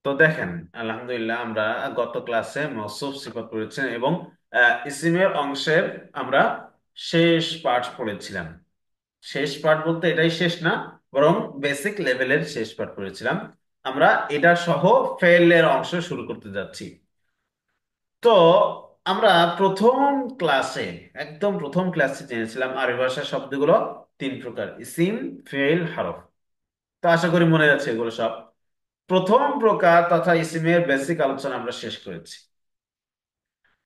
তো দেখেন, আলহামদুলিল্লাহ আমরা গত ক্লাসে মওসুফ সিফাত পড়েছি এবং ইসিমের অংশের আমরা শেষ পার্ট পড়েছিলাম। শেষ পার্ট বলতে এটাই শেষ না, বরং বেসিক লেভেলের শেষ পার্ট পড়েছিলাম। আমরা এটা সহ ফেলের অংশ শুরু করতে যাচ্ছি। তো আমরা প্রথম ক্লাসে একদম প্রথম ক্লাসে জেনেছিলাম আরবি ভাষার শব্দগুলো তিন প্রকার: ইসিম, ফেল, হরফ। তো আশা করি মনে আছে এগুলো সব। প্রথম প্রকার তথা ইসিমের বেসিক আলোচনা আমরা শেষ করেছি।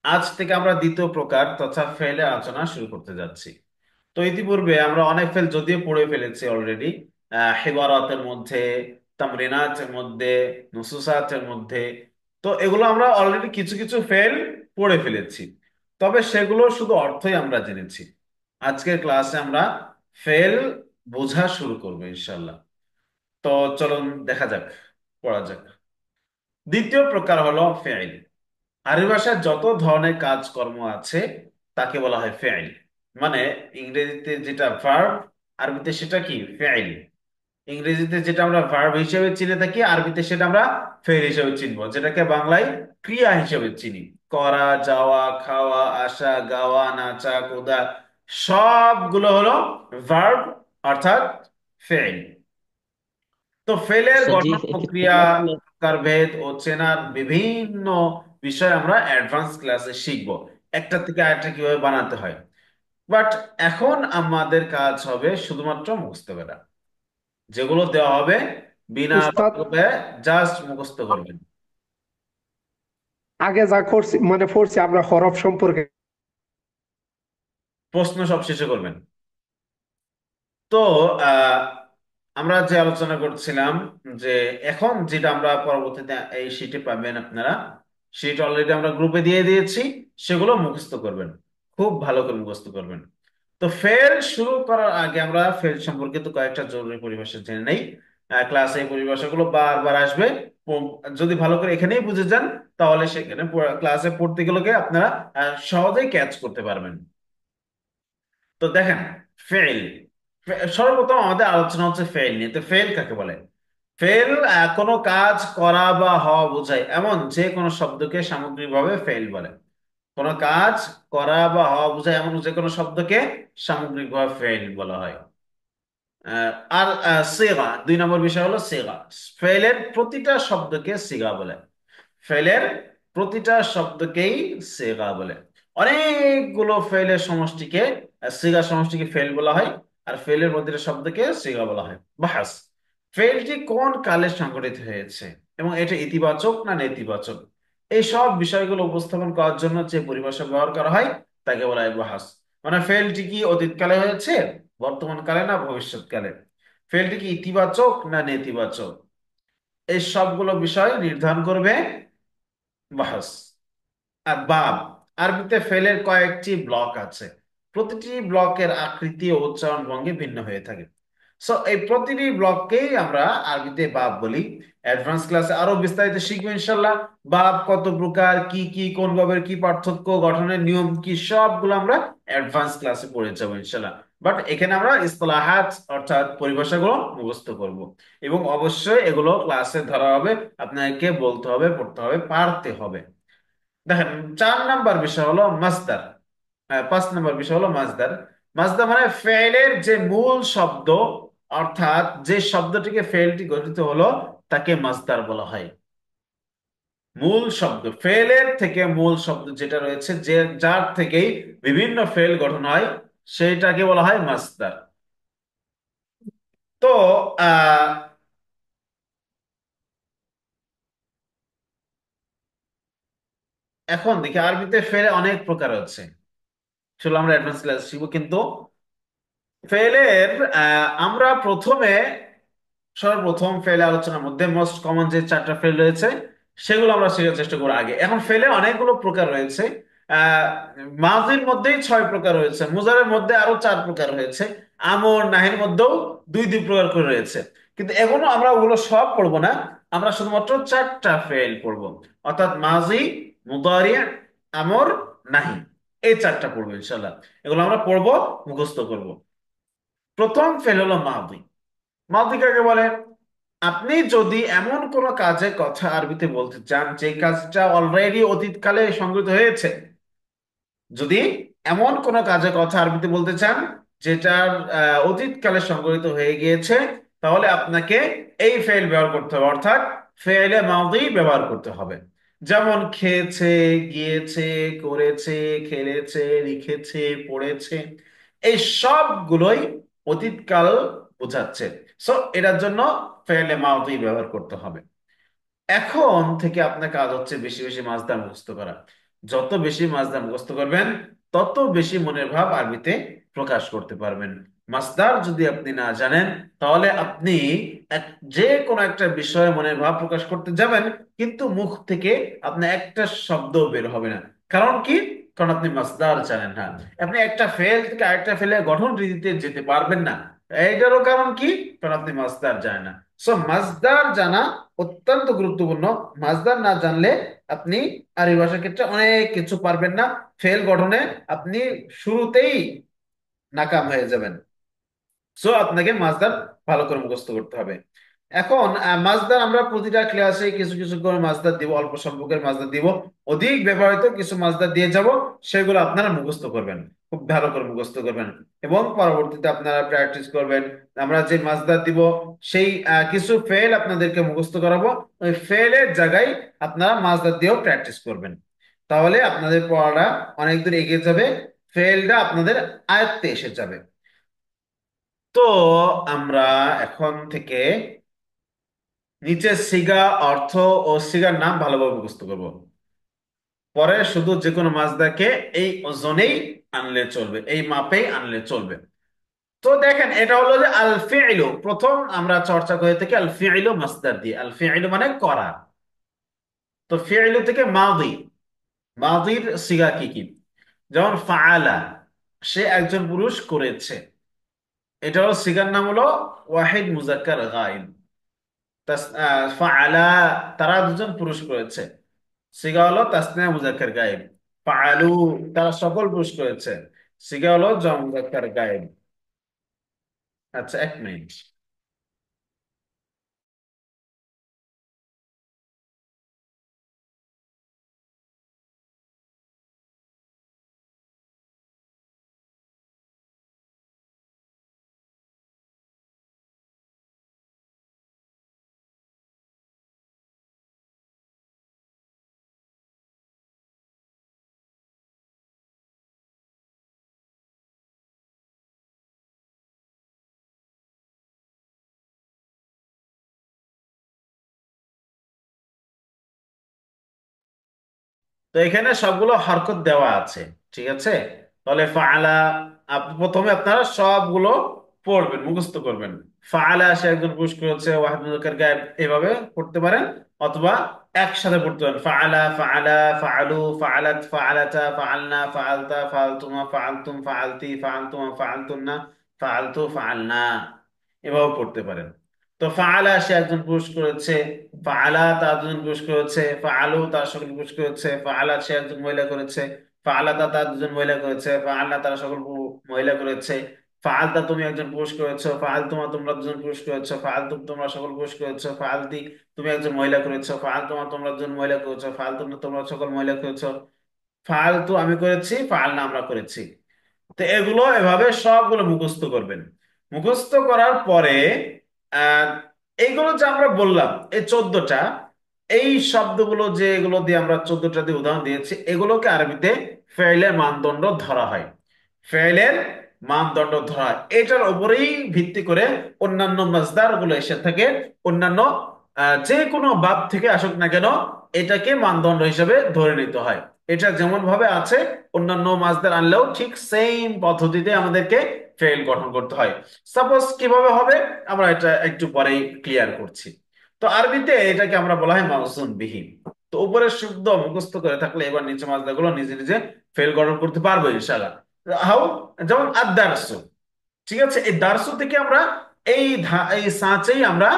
আজ থেকে আমরা দ্বিতীয় প্রকার তথা ফেলের আলোচনা শুরু করতে যাচ্ছি। তো ইতিপূর্বে আমরা অনেক ফেল যদিও পড়ে ফেলেছি অলরেডি, হেবারাতের মধ্যে, তামরিনাতের মধ্যে, নুসুসাতের মধ্যে। তো এগুলো আমরা অলরেডি কিছু কিছু ফেল পড়ে ফেলেছি, তবে সেগুলো শুধু অর্থই আমরা জেনেছি। আজকের ক্লাসে আমরা ফেল বোঝা শুরু করবো ইনশাল্লাহ। তো চলুন দেখা যাক, পড়া যাক। দ্বিতীয় প্রকার হলো ফেল। আরবি ভাষায় যত ধরনের কাজকর্ম আছে তাকে বলা হয় ফেল। মানে ইংরেজিতে যেটা ভার্ব, আরবিতে সেটা কি ফেল। ইংরেজিতে যেটা আমরা ভার্ব হিসেবে চিনে থাকি, আরবিতে সেটা আমরা ফেল হিসেবে চিনবো, যেটাকে বাংলায় ক্রিয়া হিসেবে চিনি। করা, যাওয়া, খাওয়া, আসা, গাওয়া, নাচা, কোদা, সবগুলো হলো ভার্ব, অর্থাৎ ফেল। তো ফেলের আচ্ছা জি, গঠন এক্ষেত্রে প্রক্রিয়া, আসলে প্রকারভেদ ও চেনার বিভিন্ন বিষয় আমরা অ্যাডভান্স ক্লাসে শিখব, একটা থেকে আরেকটা কিভাবে বানাতে হয়। বাট এখন আমাদের কাজ হবে শুধুমাত্র মুখস্থ করা, যেগুলো দেওয়া হবে বিনা উস্তাদ, জাস্ট মুখস্থ করবেন। আগে যা করছি মানে পড়ছি আমরা হরফ সম্পর্কে। প্রশ্ন সব শেষে করবেন। তো আহ, আমরা যে আলোচনা করছিলাম যে এখন যেটা আমরা পরবর্তীতে এই শিটে পাবেন আপনারা, শিট অলরেডি আমরা গ্রুপে দিয়ে দিয়েছি, সেগুলো মুখস্থ করবেন, খুব ভালো করে মুখস্থ করবেন। তো ফেল শুরু করার আগে আমরা ফেল সম্পর্কে তো কয়েকটা জরুরি পরিভাষা জেনে নেই। ক্লাসে এই পরিভাষাগুলো বারবার আসবে। যদি ভালো করে এখানেই বুঝে যান, তাহলে সেখানে ক্লাসে পড়তে গেলে আপনারা সহজেই ক্যাচ করতে পারবেন। তো দেখেন, ফেল, সর্বপ্রথম আমাদের আলোচনা হচ্ছে ফেল নিয়ে। তো ফেল কাকে বলে? ফেল কোনো কাজ করা বা হওয়া বোঝায় এমন যে কোনো শব্দকে সামগ্রিকভাবে ফেল বলে। কোনো কাজ করা বা হওয়া বোঝায় এমন যে কোনো শব্দকে সামগ্রিকভাবে ফেল বলা হয়। আর সিগা, দুই নম্বর বিষয় হলো সিগা। ফেলের প্রতিটা শব্দকে সিগা বলে। ফেলের প্রতিটা শব্দকেই সিগা বলে। অনেকগুলো ফেলের সমষ্টিকে, সিগা সমষ্টিকে ফেল বলা হয়। আর ফেলের প্রতিটা শব্দকে সিগা বলা হয়। বাস, ফেলটি কোন কালে সংঘটিত হয়েছে এবং এটা ইতিবাচক না নেতিবাচক, এই সব বিষয়গুলো উপস্থাপন করার জন্য যে পরিভাষা ব্যবহার করা হয় তাকে বলা হয় বাহাস। মানে ফেলটি কি অতীতকালে হয়েছে, বর্তমান কালে না ভবিষ্যৎকালে, ফেলটি কি ইতিবাচক না নেতিবাচক, এই সবগুলো বিষয় নির্ধারণ করবে বাহাস। আর বাব, আরবিতে ফেলের কয়েকটি ব্লক আছে। প্রতিটি ব্লকের আকৃতি ও উচ্চারণ ভঙ্গি ভিন্ন হয়ে থাকে। সো এই প্রতিটি ব্লককেই আমরা আরবিতে বাব বলি। অ্যাডভান্স ক্লাসে আরো বিস্তারিত শিখবো ইনশাল্লাহ। বাব কত প্রকার, কি কি, কোন ভাবের কি পার্থক্য, গঠনের নিয়ম কি, সবগুলো আমরা অ্যাডভান্স ক্লাসে পড়ে যাবো ইনশাল্লাহ। বাট এখানে আমরা ইসতিলাহাত অর্থাৎ পরিভাষাগুলো মুখস্থ করব, এবং অবশ্যই এগুলো ক্লাসে ধরা হবে, আপনাকে বলতে হবে, পড়তে হবে, পারতে হবে। দেখেন, 4 নাম্বার বিষয় হলো মাসদার। 5 নাম্বার বিষয় হলো মাসদার। মাসদার মানে ফেলের যে মূল শব্দ, অর্থাৎ যে শব্দটিকে ফেলটি গঠিত হলো তাকে মাসদার বলা হয়। মূল শব্দ, ফেলের থেকে মূল শব্দ যেটা রয়েছে, যে যার থেকেই বিভিন্ন ফেল গঠন হয়, সেইটাকে বলা হয় মাসদার। তো আহ এখন দেখি আরবিতে ফেলে অনেক প্রকার আছে, সেগুলো আমরা অ্যাডভান্স ক্লাস শিখবো। কিন্তু ফেলের আমরা প্রথমে, সর্বপ্রথম ফেলে আলোচনার মধ্যে মোস্ট কমন যে 4টা ফেল রয়েছে সেগুলো আমরা শেখার চেষ্টা করবো আগে। এখন ফেলে অনেকগুলো প্রকার রয়েছে। আহ মাজির মধ্যেই 6 প্রকার রয়েছে, মুজারের মধ্যে আরো 4 প্রকার রয়েছে, আমর নাহির মধ্যেও দুই দুই প্রকার করে রয়েছে। কিন্তু এখনো আমরা ওগুলো সব পড়বো না, আমরা শুধুমাত্র 4টা ফেল পড়বো, অর্থাৎ মাজি, মুদারি, আমর, নাহি, এই 4টা পড়বো ইনশাল্লাহ। এগুলো আমরা পড়বো, মুখস্থ করব। প্রথম ফেল হলো মাদি। মাদি কাকে বলে? আপনি যদি এমন কোনো কাজের কথা আরবিতে বলতে চান যে কাজটা অলরেডি অতীতকালে সংগৃহীত হয়েছে, যদি এমন কোনো কাজের কথা আরবিতে বলতে চান যেটার অতীতকালে সংগঠিত হয়ে গিয়েছে, তাহলে আপনাকে এই ফেল ব্যবহার করতে হবে, অর্থাৎ ফেলে মাদি ব্যবহার করতে হবে। যেমন খেয়েছে, গিয়েছে, করেছে, খেলেছে, লিখেছে, পড়েছে, এই সবগুলোই অতীতকাল বোঝাচ্ছে। সো এটার জন্য ফেলে মাদি ব্যবহার করতে হবে। এখন থেকে আপনার কাজ হচ্ছে বেশি বেশি মাজদা মুখস্থ করা। যত বেশি মাজদা মুখস্থ করবেন, তত বেশি মনের ভাব আরবিতে প্রকাশ করতে পারবেন। মাসদার যদি আপনি না জানেন, তাহলে আপনি যে কোনো একটা বিষয়ে মনের ভাব প্রকাশ করতে যাবেন, কিন্তু মুখ থেকে আপনার একটা শব্দ বের হবে না। কারণ কি? কারণ আপনি মাসদার জানেন না। আপনি একটা ফেল থেকে আরেকটা ফেলে গঠন রীতিতে যেতে পারবেন না। এইটারও কারণ কি? কারণ আপনি মাসদার জানেন না। সো মাসদার জানা অত্যন্ত গুরুত্বপূর্ণ। মাজদার না জানলে আপনি আরবি ভাষার ক্ষেত্রে অনেক কিছু পারবেন না। ফেল গঠনে আপনি শুরুতেই নাকাম হয়ে যাবেন। সো আপনাকে মাজদার ভালো করে মুখস্থ করতে হবে। এখন মাজদার আমরা প্রতিটা ক্লাসে কিছু কিছু করে মাজদার দিব, অল্প সংখ্যকের মাজদার দিব, অধিক ব্যবহৃত কিছু মাজদার দিয়ে যাব। সেগুলো আপনারা মুখস্থ করবেন, খুব ভালো করে মুখস্থ করবেন, এবং পরবর্তীতে আপনারা প্র্যাকটিস করবেন। আমরা যে মাজদার দিব, সেই কিছু ফেল আপনাদেরকে মুখস্থ করাবো। ওই ফেলের জায়গায় আপনারা মাজদার দিয়েও প্র্যাকটিস করবেন। তাহলে আপনাদের পড়াটা অনেক দূর এগিয়ে যাবে, ফেলটা আপনাদের আয়ত্তে এসে যাবে। তো আমরা এখন থেকে নিচের সিগা, অর্থ ও সিগার নাম ভালোভাবে মুখস্থ করব। পরে শুধু যে কোনো মাছদাকে এই ওজনেই আনলে চলবে, এই মাপেই আনলে চলবে। তো দেখেন, এটা হলো যে আল ফিইলু। প্রথম আমরা চর্চা করে থাকি আল ফিইলু মাসদার দিয়ে। আল ফিইলু মানে করা। তো ফিইলু থেকে মাদি, মাদির সিগা কি কি? যেমন ফাআলা, সে একজন পুরুষ করেছে। এটা হলো সিগার নাম হলো ওয়াহিদ মুজাক্কার গায়ব। ফাআলা, তারা দুজন পুরুষ করেছে। সিগা হলো তাসনিয়া মুজাক্কার গায়েব। ফাআলু, তারা সকল পুরুষ করেছে। সিগা হলো জমা মুজাক্কার গায়েব। আচ্ছা, এক মিনিট। তো এখানে সবগুলো হরকত দেওয়া আছে, ঠিক আছে? তাহলে ফাআলা, প্রথমে আপনারা সবগুলো পড়বেন, মুখস্থ করবেন। ফাআলা, সে একজন পুরুষ করেছে, ওয়াহিদ মুজাক্কার গায়েব, এভাবে পড়তে পারেন। অথবা একসাথে পড়তে পারেন, ফাআলা, ফাআলা, ফাআলু, ফাআলাত, ফাআলাতা, ফাআলনা, ফাআলতা, ফাআলতুমা, ফাআলতুম, ফাআলতি, ফাআলতুমা, ফাআলতুন্না, ফাআলতু, ফাআলনা, এভাবে পড়তে পারেন। তো ফাআলা, সে একজন পুরুষ করেছে। ফাআলা, তার দুজন পুরুষ করেছে। ফাআলু, তার সকল পুরুষ করেছে। ফাআলা, সে একজন মহিলা করেছে। ফাআলাতা, তার দুজন মহিলা করেছে। ফাআলনা, তারা সকল মহিলা করেছে। ফাআলতা, তুমি একজন পুরুষ করেছো। ফাআলতুমা, তোমরা দুজন পুরুষ করেছো। ফাআলতুম, তোমরা সকল পুরুষ করেছো। ফাআলতি, তুমি একজন মহিলা করেছো। ফাআলতুমা, তোমরা দুজন মহিলা করেছো। ফাআলতুম, তোমরা সকল মহিলা করেছো। ফাআলতু, আমি করেছি। ফাআলনা, আমরা করেছি। তো এগুলো এভাবে সবগুলো মুখস্থ করবেন। মুখস্থ করার পরে আহ এইগুলো যে আমরা বললাম, এই 14টা, এই শব্দগুলো যে এগুলো দিয়ে আমরা 14টা দিয়ে উদাহরণ দিয়েছি, এগুলোকে আরবিতে ফেইলের মানদণ্ড ধরা হয়। ফেইলের মানদণ্ড ধরা হয়, এটার উপরেই ভিত্তি করে অন্যান্য মাসদার গুলো এসে থাকে। অন্যান্য যে কোনো বাব থেকে আসুক না কেন, এটাকে মানদণ্ড হিসেবে ধরে নিতে হয়। এটা যেমন ভাবে আছে, অন্যান্য মাছদের আনলেও ঠিক সেম পদ্ধতিতে আমাদেরকে ফেল গঠন করতে হয়। সাপোজ কিভাবে হবে, আমরা এটা একটু পরেই ক্লিয়ার করছি। তো আরবিতে এটাকে আমরা বলা হয় মাউজুন বিহীন। তো উপরের শব্দ মুখস্থ করে থাকলে এবার নিচে মাছদাগুলো নিজে নিজে ফেল গঠন করতে পারবো ইনশাআল্লাহ। হাউ, যেমন আদ-দারসু, ঠিক আছে? এই দারসু থেকে আমরা এই সাঁচেই আমরা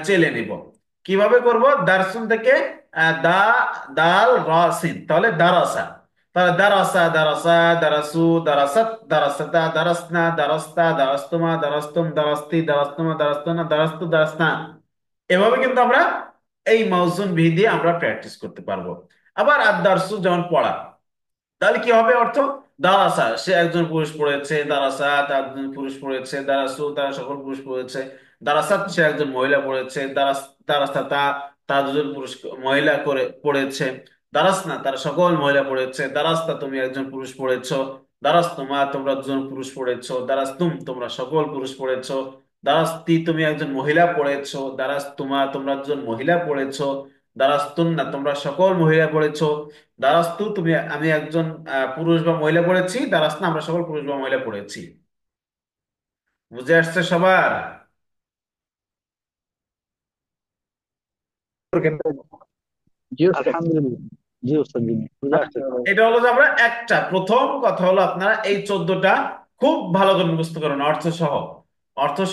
চেলে নিব। কিভাবে করব? দারসুন থেকে দা, দাল, রা, সিন, তাহলে দারাসা। তাহলে দারাসা, দারাসা, দারাসু, দারাসাত, দারাসাতা, দারাসনা, দারাস্তা, দারাস্তুমা, দারাস্তুম, দারাস্তি, দারাস্তুমা, দারাস্তুনা, দারাস্তু, দারাসনা। এভাবে কিন্তু আমরা এই মাউজুন বিহি দিয়ে আমরা প্র্যাকটিস করতে পারবো। আবার আদ-দারসু যেমন পড়া, তাহলে কি হবে অর্থ? দারাসা সে একজন পুরুষ পড়েছে, দারাসা তার একজন পুরুষ পড়েছে, দারাসু তারা সকল পুরুষ পড়েছে, দারাসাত সে একজন মহিলা পড়েছে, দারাসা তার দুজন পুরুষ মহিলা করে পড়েছে, দারাস না তারা সকল মহিলা পড়েছে, দারাস্তা তুমি একজন পুরুষ পড়েছো, দারাস তোমরা দুজন পুরুষ পড়েছো, দারাস তোমরা সকল পুরুষ পড়েছো, দারাস্তি তুমি একজন মহিলা পড়েছো, তোমরা দুজন মহিলা পড়েছো, দারাস্তুন না তোমরা সকল মহিলা পড়েছো, দারাস্তু আমি একজন পুরুষ বা মহিলা পড়েছি, দারাস না আমরা সকল পুরুষ বা মহিলা পড়েছি। বুঝে আসছে সবার? জি ওস্তাদ, আলহামদুলিল্লাহ। জি ওস্তাদ, জি বুঝে আসছে। এটা হলো যে আমরা একটা প্রথম কথা হলো আপনারা এই 14টা খুব ভালো করে মুখস্থ করবেন, অর্থ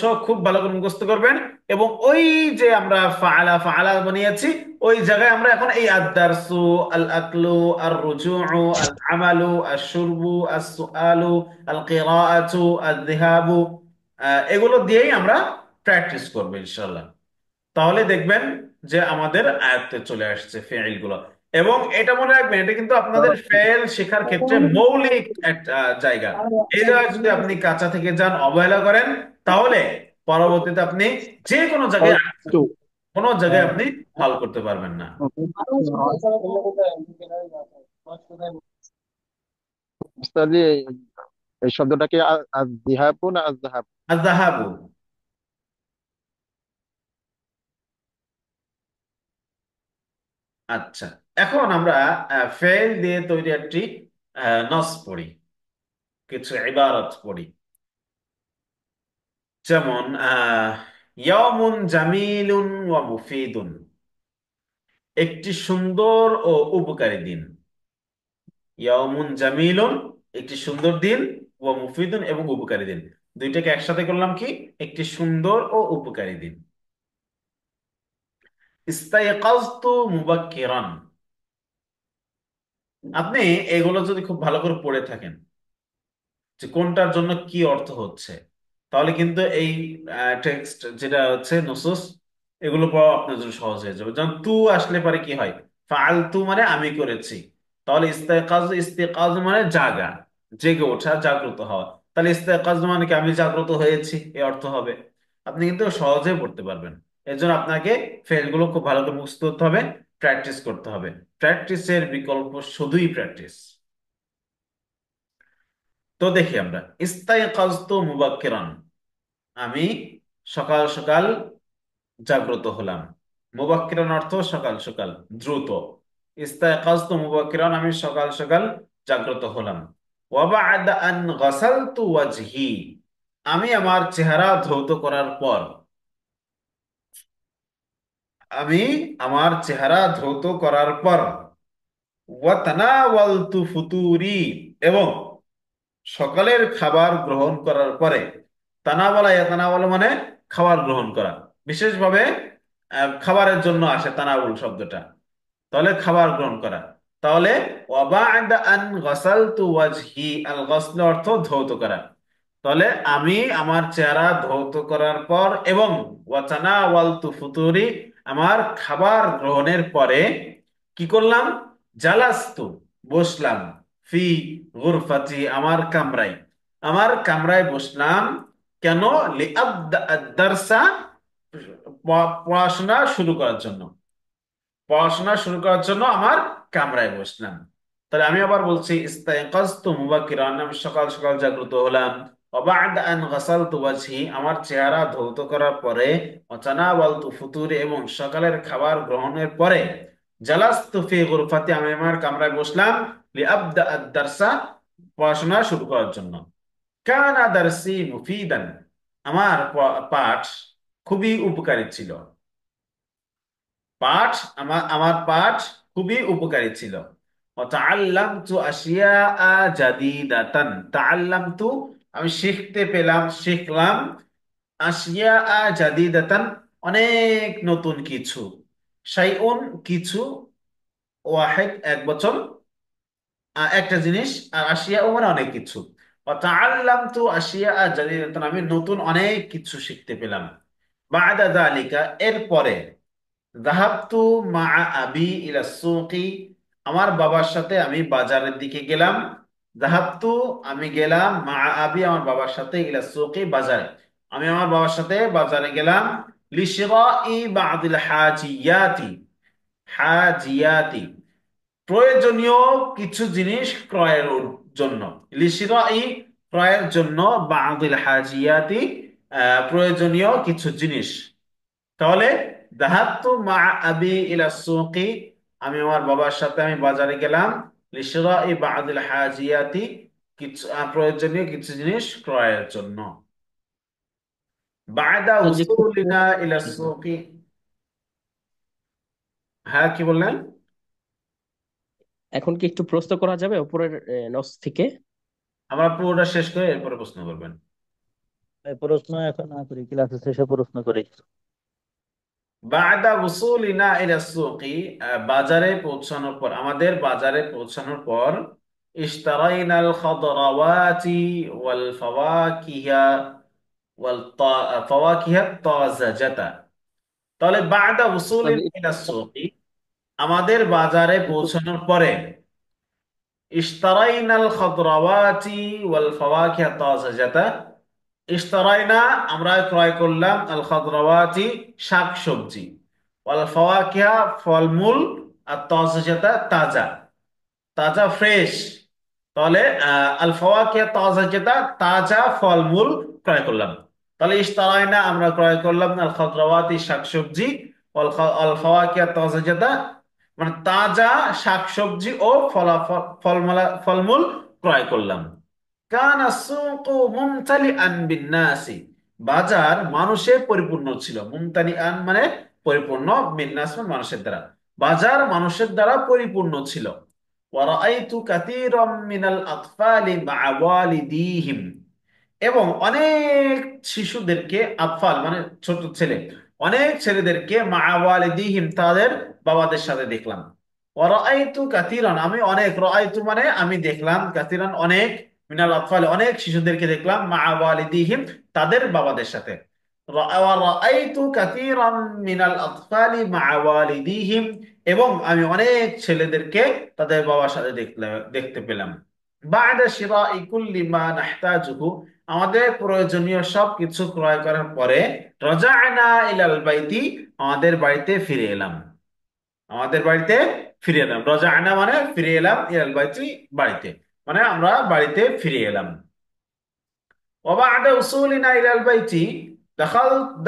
সহ খুব ভালো করে মুখস্থ করবেন। এবং ওই যে আমরা ফাআলা ফাআলা বানিয়েছি, ওই জায়গায় আমরা এখন এই আদ-দারসু, আল আকলু, আর রুজুউ, আল আমালু, আশ শুরবু, আস সুআলু, আল কিরাআতু, আদ যিহাবু, এগুলো দিয়েই আমরা প্র্যাকটিস করবো ইনশাআল্লাহ। তাহলে দেখবেন যে আমাদের আয়ত্তে চলে আসছে ফেইল গুলো। এবং এটা মনে রাখবেন, এটা কিন্তু আপনাদের ফেল শেখার ক্ষেত্রে মৌলিক একটা জায়গা। এই জায়গায় যদি আপনি কাঁচা থেকে যান, অবহেলা করেন, তাহলে পরবর্তীতে আপনি যে কোনো জায়গায় তো কোনো জায়গায় আপনি ভালো করতে পারবেন না। ওস্তাদ, এই শব্দটাকে আজ-যিহাবু না আজ-যাহাব? আযাহাবু। আচ্ছা, এখন আমরা ফেল দিয়ে তৈরি একটি নস পড়ি, কিছু ইবারত পড়ি। যেমন ইয়াউমুন জামিলুন ওয়া মুফিদুন, একটি সুন্দর ও উপকারী দিন। ইয়াউমুন জামিলুন একটি সুন্দর দিন, ওয়া মুফিদুন এবং উপকারী দিন, দুইটাকে একসাথে করলাম কি একটি সুন্দর ও উপকারী দিন। ইস্তাইকাজতু মুবাক্কিরান, আপনি এগুলো যদি খুব ভালো করে পড়ে থাকেন যে কোনটার জন্য কি অর্থ হচ্ছে, তাহলে কিন্তু এই টেক্সট যেটা হচ্ছে নুসুস, এগুলো পড়া আপনার জন্য সহজ হয়ে যাবে। যেমন তু আসলে পারে কি হয়, ফাআলতু মানে আমি করেছি, তাহলে ইস্তেকাজ মানে জাগা, জেগে ওঠা, জাগ্রত হওয়া, তাহলে ইস্তেকাজ মানে কি আমি জাগ্রত হয়েছি, এই অর্থ হবে। আপনি কিন্তু সহজে পড়তে পারবেন। এর জন্য আপনাকে ফেলগুলো খুব ভালো করে মুখস্থ করতে হবে, প্র্যাকটিস করতে হবে। প্র্যাকটিসের বিকল্প শুধুই প্র্যাকটিস। তো দেখি আমরা, ইস্তাইকাজতু মুবাক্কিরান, আমি সকাল সকাল জাগ্রত হলাম। মুবাক্কিরান অর্থ সকাল সকাল, দ্রুত। ইস্তাইকাজতু মুবাক্কিরান আমি সকাল সকাল জাগ্রত হলাম। ওয়া বা'দা আন গাসালতু ওয়াজহি, আমি আমার চেহারা ধৌত করার পর, আমি আমার চেহারা ধৌত করার পর, ওয়া তানাওয়ালতু ফুতুরি, এবং সকালের খাবার গ্রহণ করার পরে। তানাওয়ালা তানাওয়ালা মানে খাবার গ্রহণ করা, বিশেষভাবে খাবারের জন্য আসে তানাউল শব্দটা, তাহলে খাবার গ্রহণ করা। তাহলে ওয়াবা'দা আন গাসালতু ওয়াজহি, আল গাসল অর্থ ধৌত করা, তাহলে আমি আমার চেহারা ধৌত করার পর এবং ওয়াচানা ওয়ালতু ফুতুরি, আমার খাবার গ্রহণের পরে কি করলাম, জালাস্তু বসলাম, ফি গুরফাতি আমার কামরায় বসলাম। কেন? লিআবদা আদ-দারসা, পড়াশোনা শুরু করার জন্য, আমার কামরায় বসলাম। তাহলে আমি আবার বলছি, ইস্তাইকাজতু মুবাক্কিরান আমি সকাল সকাল জাগ্রত হলাম। ওয়া বা'দা আন গাসালতু ওয়াজহি আমার চেহারা ধৌত করার পরে। ওয়া তানাওয়ালতু ফুতুরি এবং সকালের খাবার গ্রহণের পরে। জালাস্তু ফি গুরফাতি আমি আমার কামরায় বসলাম। লিআবদা আদ-দারসা পড়াশোনা শুরু করার জন্য। কানা দারসি মুফিদান, আমার পাঠ খুবই উপকারী ছিল। পাঠ আমার পাঠ খুবই উপকারী ছিল। তাআল্লামতু আশিয়াআ জাদিদাতান, তাআল্লামতু আমি শিখতে পেলাম, শিখলাম, আশিয়াআ জাদিদাতান অনেক নতুন কিছু, শাইউন কিছু, ওয়াহিদ এক বচন, একটা জিনিস, আর আশিয়া মানে অনেক কিছু। তাআল্লামতু আশিয়াআ জাদিদাতান আমি নতুন অনেক কিছু শিখতে পেলাম। বাদা যালিকা, এরপরে, যাহাবতু মা আবি ইলা সুকি, আমার বাবার সাথে আমি বাজারের দিকে গেলাম। যাহাবতু, আমি গেলাম, মা আবি, আমার বাবার সাথে, ইলা সুকি, বাজারে, আমি আমার বাবার সাথে বাজারে গেলাম। লিশরাই বাদিল হাজিয়াতি, হাজিয়াতি, প্রয়োজনীয় কিছু জিনিস ক্রয়ের জন্য। লিশরাই, ক্রয়ের জন্য, বাদিল হাজিয়াতি, প্রয়োজনীয় কিছু জিনিস। তাহলে যাহাবতু মা আবি ইলা সুকি, আমি আমার বাবার সাথে আমি বাজারে গেলাম। লিশরাই বাদিল হাজিয়াতি, কিছু প্রয়োজনীয় কিছু জিনিস ক্রয়ের জন্য। বাদা তো যে উসুলিনা ইলা সুকি। হ্যাঁ, কি বললেন? এখন কি একটু প্রশ্ন করা যাবে উপরের নস থেকে? আমরা পুরোটা শেষ করে এরপরে প্রশ্ন করবেন। এই প্রশ্ন এখন না করি, ক্লাসে শেষে প্রশ্ন করি। বাদা উসুলিনা ইলা সুকি, বাজারে পৌঁছানোর পর, আমাদের বাজারে পৌঁছানোর পর, ইশতারাইনাল খাদরাওয়াতি ওয়াল ফাওয়াকিহা ওয়াল ফাওয়াকিহা তাজাজাতা। তাহলে বাদা উসুলিনা উস্তাদ, ইলা সুকি, আমাদের বাজারে একটু পৌঁছানোর পরে, ইশতারাইনাল খাদরাওয়াতি ওয়াল ফাওয়াকিহা তাজাজাতা, ইশতারাইনা, আমরা ক্রয় করলাম, আল খাদরাওয়াতি, শাকসবজি, ওয়াল ফাওয়াকিহা, ফলমূল, আর তাজাজাতা, তাজা, তাজা ফ্রেশ। তাহলে আল ফাওয়াকিহা তাজাজাতা, তাজা ফলমূল ক্রয় করলাম। তাহলে ইশতারাইনা, আমরা ক্রয় করলাম, আল খাদরাওয়াতি, শাকসবজি, আল ফাওয়াকিহা তাজাজাতা, মানে তাজা শাকসবজি ও ফলমূল ক্রয় করলাম। কানা সুকু মুমতালিআন বিন্নাসি, বাজার মানুষে পরিপূর্ণ ছিল। মুমতালিআন মানে পরিপূর্ণ, বিন্নাস মানে মানুষের দ্বারা, বাজার মানুষের দ্বারা পরিপূর্ণ ছিল। ওয়া রাআইতু কাসীরাম মিনাল আতফালি মা'a ওয়ালিদিহিম, এবং অনেক শিশুদেরকে, আতফাল মানে ছোট ছেলে, অনেক ছেলেদেরকে, মা'a ওয়ালিদিহিম, তাদের বাবাদের সাথে দেখলাম। ওয়া রাআইতু কাসীরান, আমি অনেক, রাআইতু মানে আমি দেখলাম, কাসীরান অনেক, মিনাল আতফাল অনেক শিশুদেরকে দেখলাম, মা'a ওয়ালিদিহিম, তাদের বাবাদের সাথে। ওয়া রাআইতু কাসীরাম মিনাল আতফালি মা'a ওয়ালিদিহিম, এবং আমি অনেক ছেলেদেরকে তাদের বাবার সাথে দেখতে পেলাম। বা'দা শিরাই কুল্লি মা নাহতাজুহু, আমাদের প্রয়োজনীয় সব কিছু ক্রয় করার পরে, রাজা'না ইলাল বাইতি, আমাদের বাড়িতে ফিরে এলাম, আমাদের বাড়িতে ফিরে এলাম। রাজা'না মানে ফিরে এলাম, ইলাল বাইতি, বাড়িতে, মানে আমরা বাড়িতে ফিরে এলাম। وبعد وصولنا إلى البيت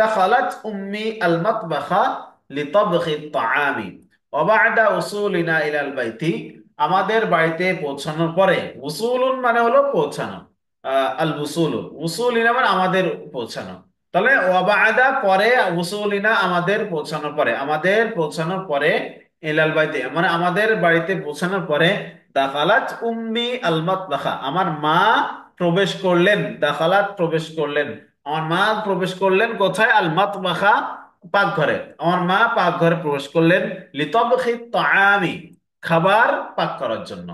دخلت أمي المطبخ لطبخ الطعام। وبعد وصولنا إلى البيت، আমাদের বাড়িতে পৌঁছানোর পরে, উসুলুন মানে হলো পৌঁছানো, আল উসুলু, উসুলিনা মানে আমাদের পৌঁছানো। তাহলে ওয়াবাদা পরে, উসুলিনা আমাদের পৌঁছানোর পরে, আমাদের পৌঁছানোর পরে, ইলাল বাইতে মানে আমাদের বাড়িতে পৌঁছানোর পরে, দাখালাত উম্মি আল মাতবাখা, আমার মা প্রবেশ করলেন, দাখালাত প্রবেশ করলেন, আমার মা প্রবেশ করলেন কোথায়? আল মাতবাখা, পাকঘরে, আমার মা পাকঘরে প্রবেশ করলেন। লিতাবখি তাআমি, খাবার পাক করার জন্য।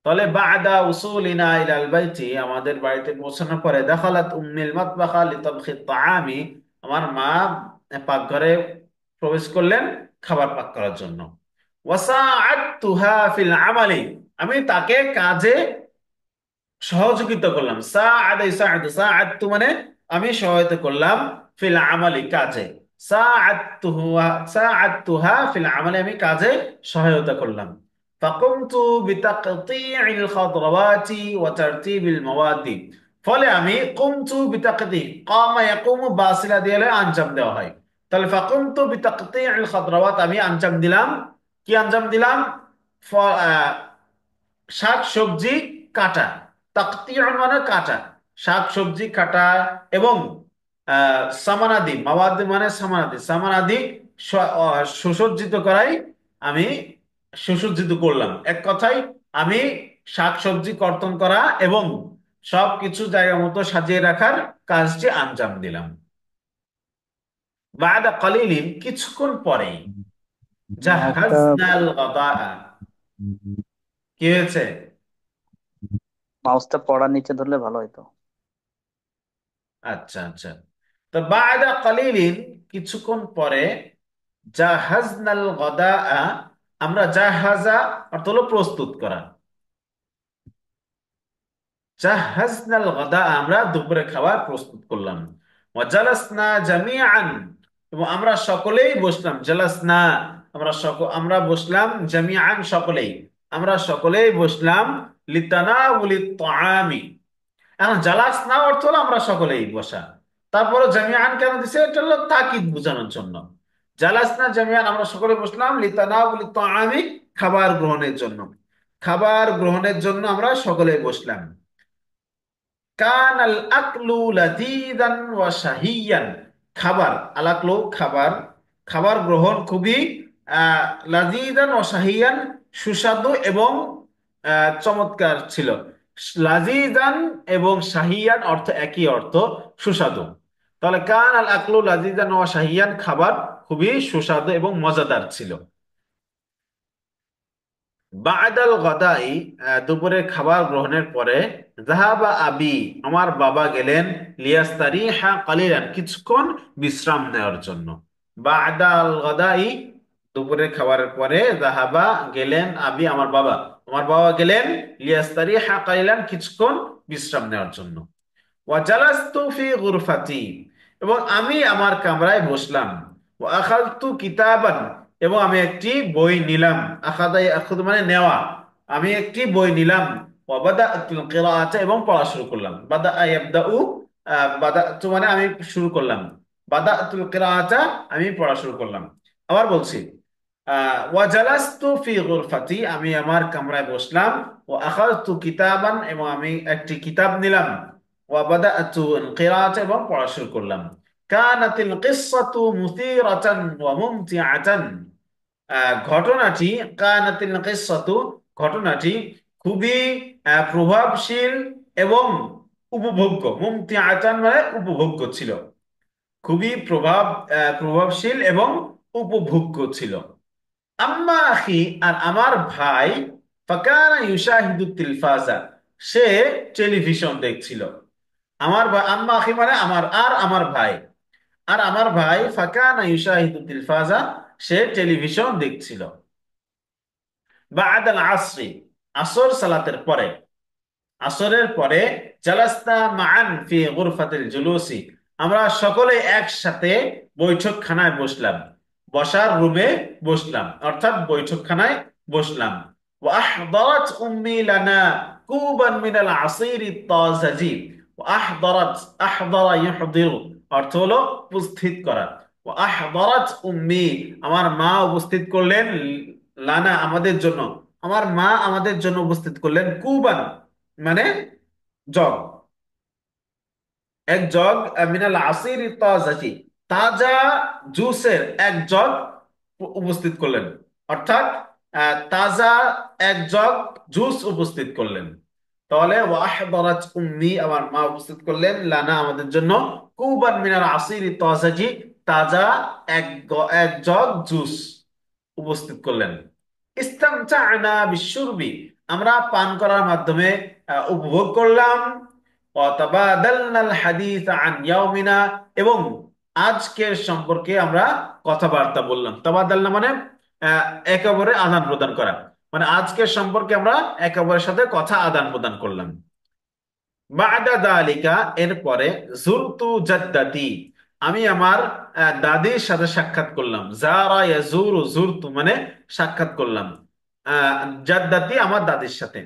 তাহলে বাদা উসুলিনা ইলাল বাইতি, আমাদের বাড়িতে পৌঁছানোর পরে, দাখালাত উম্মিল মাতবাখা লিতাবখি তাআমি, আমার মা পাকঘরে প্রবেশ করলেন খাবার পাক করার জন্য। ওয়াসাআতুহা ফিল আমালি, আমি তাকে কাজে সহযোগিতা করলাম। সাআদা ইসাআদু, সাআদতু মানে আমি সহায়তা করলাম, ফিল আমালি, কাজে। সাআদতুহা, সাআদতুহা ফিল আমালি, আমি কাজে সহায়তা করলাম। ফাকুমতু বিতাকতিইল খাদরাওয়াতি ওয়া তারতিবিল মাওয়াদি, ফলে আমি, কুমতু বিতাকতি, কামা ইয়াকুমু বাসিলা দিয়ে আঞ্জাম দেওয়া হয়। তাহলে ফাকুমতু বিতাকতিইল খাদরাওয়াত, আমি আঞ্জাম দিলাম, কি আঞ্জাম দিলাম? শাক সবজি কাটা, তাকতিউন মানে কাটা, শাক সবজি কাটা, এবং সামানাদি, মাওয়াদি মানে সামানাদি, সামানাদি সুসজ্জিত করাই, আমি সুসজ্জিত করলাম। এক কথায়, আমি শাক সবজি কর্তন করা এবং সবকিছু জায়গা মতো সাজিয়ে রাখার কাজটি আঞ্জাম দিলাম। বাদা কালিলিন, কিছুক্ষণ পরেই, মাউসটা জাহাজনাল গাদা, কি হয়েছে? মাউসটা পড়ার নিচে ধরলে ভালো হতো। আচ্ছা, আচ্ছা। তো বাদা কালিলিন, কিছুক্ষণ পরে, জাহাজনাল গদা, আমরা জাহাজা অর্থ হলো প্রস্তুত করা, জাহাজনাল গাদা, আমরা দুপুরে খাবার প্রস্তুত করলাম। ওয়া জালাসনা জামিআন, এবং আমরা সকলেই বসলাম। জালাসনা, আমরা বসলাম, জামিআন সকলেই, আমরা সকলেই বসলাম, লিতানাউলিত তাআমি। এখন জালাসনা অর্থ হলো আমরা সকলেই বসা, তারপরে জামিআন কেন দিছে, এটা হলো তাকিদ বোঝানোর জন্য। জালাসনা জামিআন, আমরা সকলে বসলাম, লিতানাউলিত তাআমি, খাবার গ্রহণের জন্য, খাবার গ্রহণের জন্য আমরা সকলেই বসলাম। কানাল আকলু লাযীযান ওয়া শাহিয়ান, খাবার, আল আকলু খাবার, খাবার গ্রহণ খুবই আহ, লাযীযান ওয়া শাহিয়ান, সুস্বাদু এবং চমৎকার ছিল। লাযীযান এবং শাহিয়ান অর্থ একই অর্থ, সুস্বাদু। তাহলে কান আল আকলু লাযীযান ওয়া শাহিয়ান, খাবার খুবই সুস্বাদু এবং মজাদার ছিল। বাদাল গদাই, দুপুরের খাবার গ্রহণের পরে, যাহাবা আবি, আমার বাবা গেলেন, লিয়াস্তারিহা কালিলান, কিছুক্ষণ বিশ্রাম নেওয়ার জন্য। বাদাল গদাই, দুপুরের খাবারের পরে, যাহাবা গেলেন, আবি আমার বাবা গেলেন, লিয়াস্তারিহা কালিলান, কিছুক্ষণ বিশ্রাম নেওয়ার জন্য। ওয়াজালাস্তু ফি গুরফাতি, এবং আমি আমার কামরায় বসলাম। ওয়া আখাযতু কিতাবান, এবং আমি একটি বই নিলাম। আখাযা ইয়াখুযু মানে নেওয়া, আমি একটি বই নিলাম। ওয়া বাদাতুল কিরাআতা, এবং পড়া শুরু করলাম। বাদা ইয়াবদাউ, বাদাতু মানে আমি শুরু করলাম, বাদাতুল কিরাআতা, আমি পড়া শুরু করলাম। আবার বলছি, ওয়া জালাস্তু ফি গুরফাতি, আমি আমার কামরায় বসলাম। ওয়া আখাযতু কিতাবান, এবং আমি একটি কিতাব নিলাম। ওয়া বাদাতু কিরাআতা, এবং পড়া শুরু করলাম। কানাতিল কিসসাতু মুসীরাতান ওয়া মুমতিআতান, ঘটনাটি, কানাতিল কিসসাতু, ঘটনাটি খুবই প্রভাবশীল এবং উপভোগ্য। মুমতিআতান মানে উপভোগ্য ছিল, খুবই প্রভাবশীল এবং উপভোগ্য ছিল। আম্মা আখি, আর আমার ভাই, ফাকানা ইউশাহিদু তিলফাজা, সে টেলিভিশন দেখছিল। আম্মা আখি মানে আমার ভাই, আর আমার ভাই, ফাকানা ইউশাহিদু তিলফাজা, সে টেলিভিশন দেখছিল। বা'দাল আসরি, আসর সালাতের পরে, আসরের পরে, জালাসনা মাআন ফি গুরফাতিল জুলুসি, আমরা সকলে একসাথে বৈঠকখানায় বসলাম, বসার রুমে বসলাম, অর্থাৎ বৈঠকখানায় বসলাম। ওয়া আহদারাত উম্মি লানা কুবান মিনাল আসিরি তাজাজি, ওয়া আহদারাত, আহদারা ইউহদিরু অর্থ হলো উপস্থিত করা। ওয়া আহদারাত উম্মি, আমার মা উপস্থিত করলেন, লানা আমাদের জন্য, আমার মা আমাদের জন্য উপস্থিত করলেন, কুবান মানে জগ, এক জগ, মিনাল আসির তাজাকি, তাজা জুসের এক জগ উপস্থিত করলেন, অর্থাৎ তাজা এক জগ জুস উপস্থিত করলেন। তাহলে ওয়াহদারাত উম্মি, আমার মা উপস্থিত করলেন, লানা আমাদের জন্য, কুবান মিনাল আসির তাজাকি, তাজা এক জগ জুস উপস্থিত করলেন। ইস্তামতা'না বিশুরবি, আমরা পান করার মাধ্যমে উপভোগ করলাম। ওয়াতাবাদালনাল হাদিস আন ইয়াউমিনা, এবং আজকের সম্পর্কে আমরা কথাবার্তা বললাম। তাবাদালনা মানে আহ, একে অপরের আদান প্রদান করা, মানে আজকের সম্পর্কে আমরা একে অপরের সাথে কথা আদান প্রদান করলাম। বা'দা যালিকা, এরপরে, যুরতু জাদ্দাতি, আমি আমার দাদির সাথে সাক্ষাৎ করলাম। যারা ইয়াজুরু, যুরতু মানে সাক্ষাৎ করলাম, জাদ্দাতি আমার দাদির সাথে,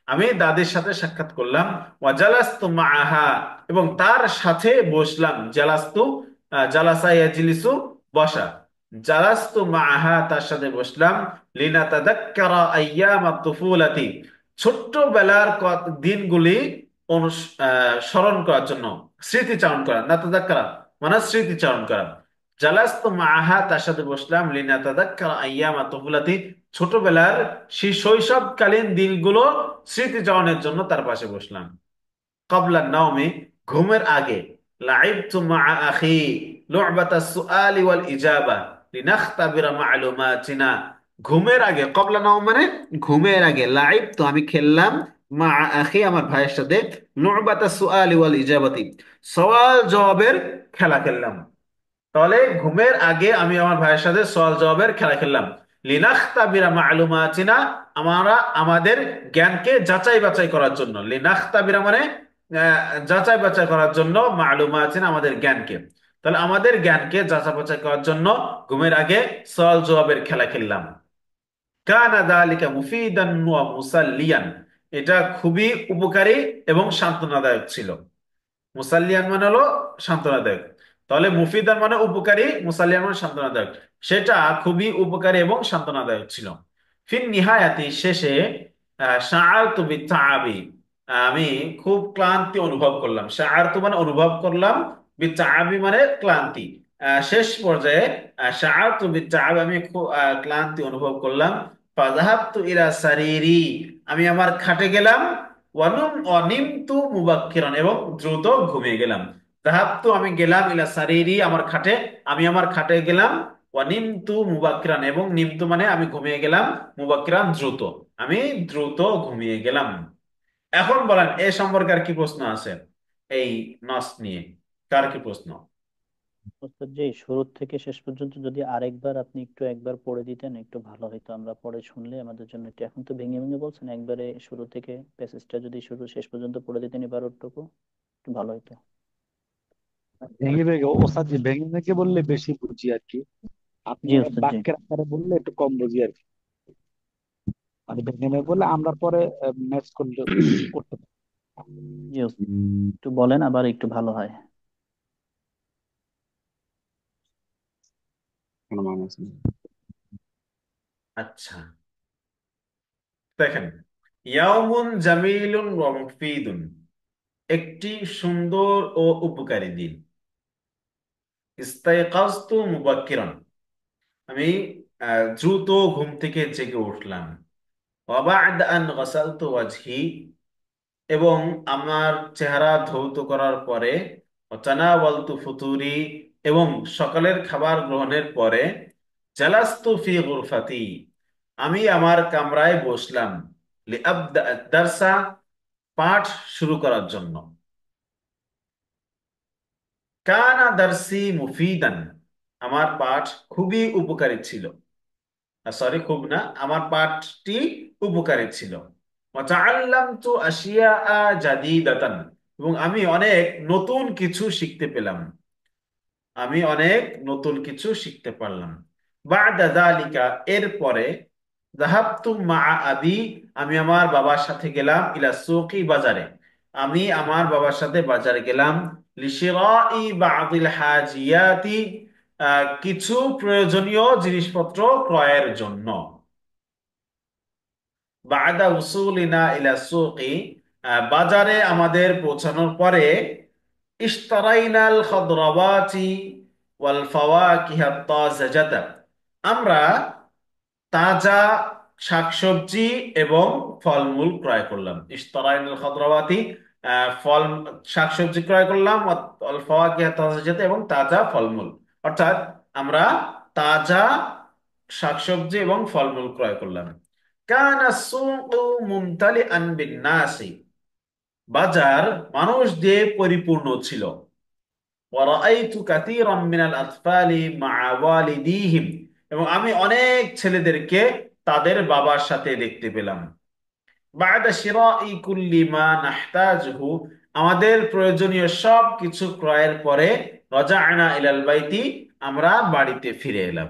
আমি দাদির সাথে সাক্ষাৎ করলাম। ওয়া জালাস্তু মাআহা, এবং তার সাথে বসলাম। জালাস্তু, জালাসা ইয়াজলিসু বসা, জালাস্তু মাআহা তার সাথে বসলাম। লিনাতাযাক্কারা আইয়ামাত তুফুলাতি, ছোট্টবেলার দিনগুলি স্মরণ করার জন্য, স্মৃতিচারণ করা, না তাদাক্কারা মানে স্মৃতিচারণ করা। জালাস্তু মাআহা তার সাথে বসলাম, লিনা তাদাক্কারা আইয়ামা তুফুলাতি, ছোটবেলার সেই শৈশবকালীন দিনগুলো স্মৃতিচারণের জন্য তার পাশে বসলাম। ক্বাবলা নাওমি, ঘুমের আগে, লাইবতু মাআ আখি লু'বাতা সুআলি ওয়াল ইজাবা লিনাখতাবিরা মা'লুমাতিনা, ঘুমের আগে, ক্বাবলা নাওম মানে ঘুমের আগে, লাইবতু আমি খেললাম, মা আখি, আমার ভাইয়ের সাথে, লুবাতা সুআলি ওয়াল ইজাবাতি, সওয়াল জবাবের খেলা খেললাম। তাহলে ঘুমের আগে আমি আমার ভাইয়ের সাথে সওয়াল জবাবের খেলা খেললাম। লিনাখতাবিরা মালুমাতিনা, আমরা আমাদের জ্ঞানকে যাচাই বাছাই করার জন্য। লিনাখতাবিরা মানে আহ, যাচাই বাছাই করার জন্য, মালুমাতিনা আমাদের জ্ঞানকে। তাহলে আমাদের জ্ঞানকে যাচাই বাছাই করার জন্য ঘুমের আগে সওয়াল জবাবের খেলা খেললাম। কানা যালিকা মুফিদান ওয়া মুসাল্লিয়ান, এটা খুবই উপকারী এবং সান্ত্বনাদায়ক ছিল। মুসাল্লিয়ান মানে হলো সান্ত্বনাদায়ক। তাহলে মুফিদান মানে উপকারী, মুসাল্লিয়ান মানে সান্ত্বনাদায়ক। সেটা খুবই উপকারী এবং সান্ত্বনাদায়ক ছিল। ফিন নিহায়াতি, শেষে, শাআরতু বিত্তাআবি, আমি খুব ক্লান্তি অনুভব করলাম। শাআরতু মানে অনুভব করলাম, বিত্তাআবি মানে ক্লান্তি। শেষ পর্যায়ে শাআরতু বিত্তাআবি, আমি খুব ক্লান্তি অনুভব করলাম। ফাযাহাবতু ইলা সারিরি, আমি আমার খাটে গেলাম। অনিমতু মুবাক্কিরান, এবং দ্রুত ঘুমিয়ে গেলাম। যাহাবতু আমি গেলাম, ইলা সারিরি আমার খাটে, আমি আমার খাটে গেলাম। অনিমতু মুবাক্কিরান, এবং নিমতু মানে আমি ঘুমিয়ে গেলাম, মুবাক্কিরান দ্রুত, আমি দ্রুত ঘুমিয়ে গেলাম। এখন বলেন এ সম্পর্কে আর কি প্রশ্ন আছে এই নস নিয়ে? কার কি প্রশ্ন? ওস্তাদ জি, শুরু থেকে শেষ পর্যন্ত যদি আরেকবার আপনি একটু একবার পড়ে দিতেন একটু ভালো হতো, আমরা পরে শুনলে আমাদের জন্য একটু। এখন তো ভেঙে ভেঙে বলছেন, একবারে শুরু থেকে প্যাসেজটা যদি শুরু শেষ পর্যন্ত পড়ে দিতেন এবারটুকু, একটু ভালো হতো। ভেঙে ভেঙে ওস্তাদ জি, ভেঙে ভেঙে বললে বেশি বুঝি আর কি। আপনি জি ওস্তাদ জি। বাক্যের আকারে বললে একটু কম বুঝি আর কি। মানে ভেঙে ভেঙে বললে আমরা পরে ম্যাচ করলে করতে পারি। জি ওস্তাদ, একটু বলেন আবার একটু ভালো হয়। কোনো মানে আছে না। আচ্ছা, দেখেন, ইয়াউমুন জামিলুন ওয়া মুফিদুন, একটি সুন্দর ও উপকারী দিন। ইস্তাইকাজতু মুবাক্কিরান, আমি দ্রুত ঘুম থেকে জেগে উঠলাম। ওয়া বা'দা আন গাসালতু ওয়াজহি, এবং আমার চেহারা ধৌত করার পরে। ওয়া তানাওয়ালতু ফুতুরি, এবং সকালের খাবার গ্রহণের পরে। জালাস্তু ফি গুরফাতি, আমি আমার কামরায় বসলাম। লিআবদা আদ-দারসা, পাঠ শুরু করার জন্য। কানা দারসি মুফিদান, আমার পাঠ খুবই উপকারী ছিল। সরি, খুব না, আমার পাঠটি উপকারী ছিল। ওয়াতাআল্লামতু আশিয়াআ জাদীদাতান, এবং আমি অনেক নতুন কিছু শিখতে পেলাম, আমি অনেক নতুন কিছু শিখতে পারলাম। বা'দা যালিকা, এরপরে, যাহাবতু মা'a আবি, আমি আমার বাবার সাথে গেলাম। ইলা সুকি, বাজারে, আমি আমার বাবার সাথে বাজারে গেলাম। লিশিরাই বা'দিল হাজিয়াতি, কিছু প্রয়োজনীয় জিনিসপত্র ক্রয়ের জন্য। বা'দা উসুলিনা ইলা সুকি, বাজারে আমাদের পৌঁছানোর পরে। ইশতারাইনাল খাদরাওয়াতি ওয়াল ফাওয়াকিহা তাজাজাতা, আমরা তাজা শাকসবজি এবং ফলমূল ক্রয় করলাম। ইশতারাইনাল খাদরাওয়াতি, ফল শাকসবজি ক্রয় করলাম। ওয়াল ফাওয়াকিহা তাজাজাতা, এবং তাজা ফলমূল, অর্থাৎ আমরা তাজা শাকসবজি এবং ফলমূল ক্রয় করলাম। কানা সুকু মুমতালিআন বিন-নাসি, বাজার মানুষ দিয়ে পরিপূর্ণ ছিল। ওয়ারাআইতু কাসীরাম মিনাল আতফালি মা'a ওয়ালিদিহিম, এবং আমি অনেক ছেলেদেরকে তাদের বাবার সাথে দেখতে পেলাম। বা'দা শিরাই কুল্লি মা নাহতাজুহু, আমাদের প্রয়োজনীয় সব কিছু ক্রয়ের পরে। রাজা'না ইলাল বাইতি, আমরা বাড়িতে ফিরে এলাম।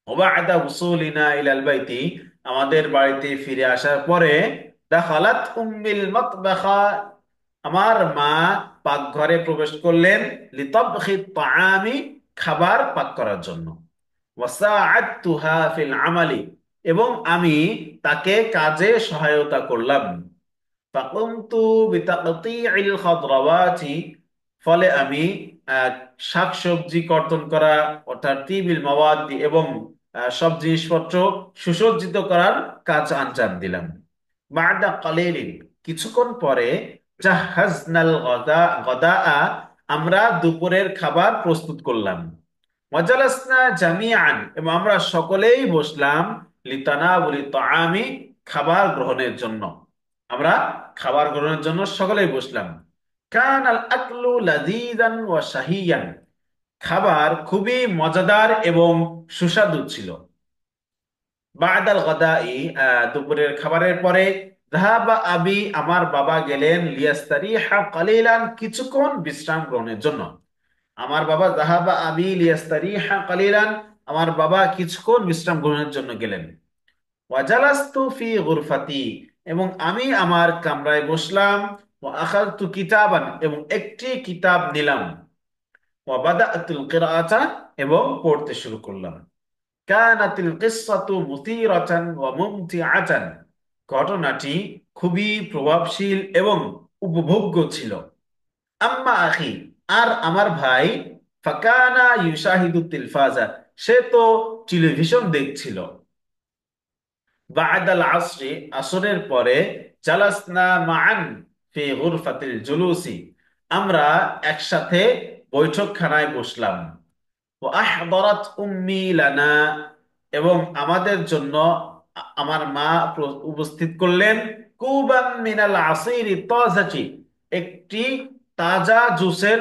ওবা'দা উসুলিনা ইলাল বাইতি, আমাদের বাড়িতে ফিরে আসার পরে। দাখালাত উম্মিল মাতবাখা, আমার মা পাকঘরে প্রবেশ করলেন। লিতাবখিত তাআমি, খাবার পাক করার জন্য। ওয়াসাআদতুহা ফিল আমালি, এবং আমি তাকে কাজে সহায়তা করলাম। ফাকুমতু বিতাকতিইল খাদরাওয়াতি, ফলে আমি আহ, শাকসবজি কর্তন করা, অর্থাৎ তিবিল মাওয়াদি, এবং সব জিনিসপত্র সুসজ্জিত করার কাজ আঞ্জাম দিলাম। বা'দা কালিলিন, কিছুক্ষণ পরে। জাহাজনাল গদাআ, আমরা দুপুরের খাবার প্রস্তুত করলাম। ওয়াজালাসনা জামিআন, এবং আমরা সকলেই বসলাম। লিতানাউলি তাআমি, খাবার গ্রহণের জন্য। আমরা খাবার গ্রহণের জন্য সকলেই বসলাম। কান আল আকলু লাযীযান ওয়া শাহিয়ান, খাবার খুবই মজাদার এবং সুস্বাদু ছিল। বাদাল গদাই, দুপুরের খাবারের পরে, যাহাবা আবি, আমার বাবা গেলেন, লিয়াস্তারিহা কালিলান, কিছুক্ষণ বিশ্রাম গ্রহণের জন্য। আমার বাবা যাহাবা আবি লিয়াস্তারিহা কালিলান, আমার বাবা কিছুক্ষণ বিশ্রাম গ্রহণের জন্য গেলেন। ওয়াজালাস্তু ফি গুরফাতি, এবং আমি আমার কামরায় বসলাম। ওয়া আখাযতু কিতাবান, এবং একটি কিতাব নিলাম। ওয়া বাদাআতুল কিরাআতা, এবং পড়তে শুরু করলাম। কানাতিল কিসসাতু মুসীরাতান ওয়া মুমতিআতান, ঘটনাটি খুবই প্রভাবশীল এবং উপভোগ্য ছিল। আম্মা আখি, আর আমার ভাই, ফাকানা ইউশাহিদু তিলফাজা, সে তো টেলিভিশন দেখছিল। বা'দাল আসরি, আসরের পরে, জালাসনা মাআন ফি গুরফাতিল জুলুসি, আমরা একসাথে বৈঠকখানায় বসলাম। ওয়া আহদারাত উম্মি লানা, এবং আমাদের জন্য আমার মা উপস্থিত করলেন, কুবাম মিনাল আসিরি তাজাতি, একটি তাজা জুসের